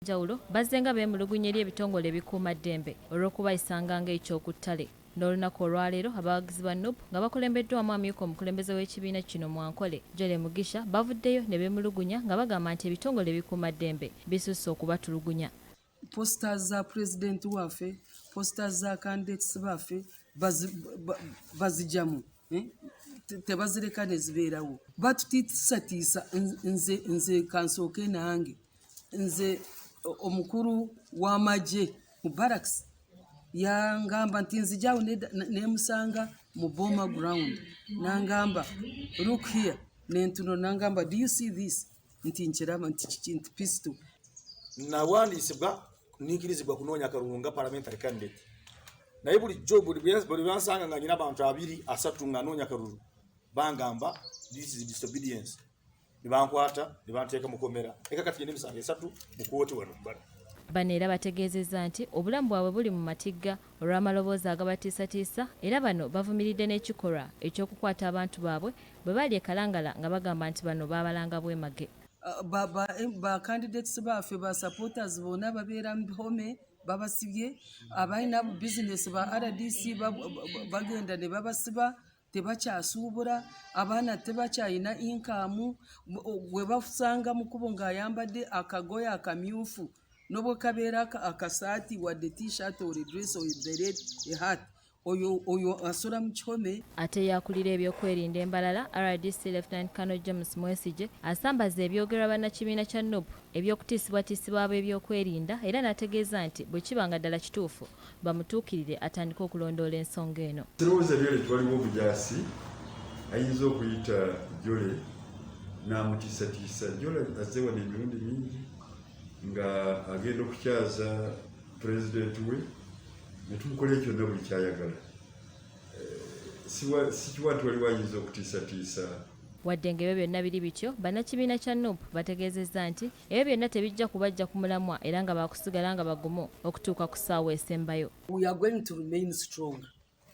ez'enjawulo bazze nga beemulugunya eri ebitongole ebikuumaddembe olw'okuba isanga ng'ekyokuttale. N'olunaku olwaleero abawagizi ba NUP nga bakulembeddwa wamu amyuka omukulembeze w'ekibiina kino Mwankole Jole Mugisha bavuddeyo ne beemulugunya nga bagamba nti ebitongole ebikuumaddembe bisusse okubatulugunya. Posters za president waffe, posters za candidates baffe bazijamu tebazireka ne zibeerawo. Batutiisatiisa nze kansooke nange nze omukulu w'amagye mu barracks yangamba nti nzijaawo nemusanga mu Boma ground nangamba look here nentuno nangamba do you see this nti nkiraba nti pistol nawandiisibwa ninkirizibwa kunoonya akalulu nga parliamentary candidate naye bulijjo buli bansanga nga nyina abantu 2-3 nga noonya akalulu bangamba this is disobedience ne bankwata ne banteeka mu komera ekakati n'emisango 3 mu kooti wano bbala. Bano era bategeezezza nti obulamu bwabwe buli mu matigga olw'amaloboozi agabatiisatiisa era bano bavumiridde n'ekikolwa eky'okukwata abantu baabwe bwe bali e Kalangala nga bagamba nti bano baabalanga bwemage. Ba candidates baffe ba supporters bonna babeera home babasibye abalina business ba RDC bagenda ne babasiba tebakyasuubula abaana tebakyayina income we basanga mukubo ng'ayambadde akagoya akamyufu n'obwe kabeera akasaati wadde t-shirt or dress or beret a hat oyo asola mu kihome. Ate yakulira ebyokwerinda Mbarara RDC Lieutenant Colonel James Mwesije asambaza ebyogerwa bannakibiina kya NUP eby'okutiisibwatiisibwa ab'ebyokwerinda era n'ategeeza nti bwe kiba nga ddala kituufu bamutuukirire atandike okulondoola ensonga eno. Sirowooza byole twaliwo obujaasi ayinza okuyita Jole n'amutiisatiisa. Jole azze wano emirundi mingi nga agenda okukyaza pulezidenti we netumukola kyonna buli kyayagala. Sikiwa nti waliwo ayinza okutiisatiisa. Wadde ng'ebyo byonna biri bityo bannakibiina kya NUP bategeezezza nti ebyo byonna tebijja kubajja ku mulamwa era nga baakusigala nga bagumu okutuuka ku ssaawa esembayo. We are going to remain strong.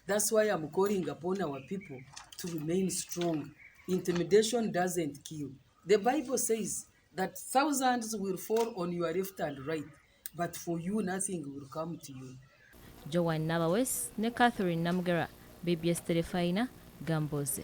That's why I'm calling upon our people to remain strong. Intimidation doesn't kill. The Bible says that thousands will fall on your left and right, but for you nothing will come to you. Joan Nabawes ne Catherine Namugera, BBS Telefina, Gambuuze.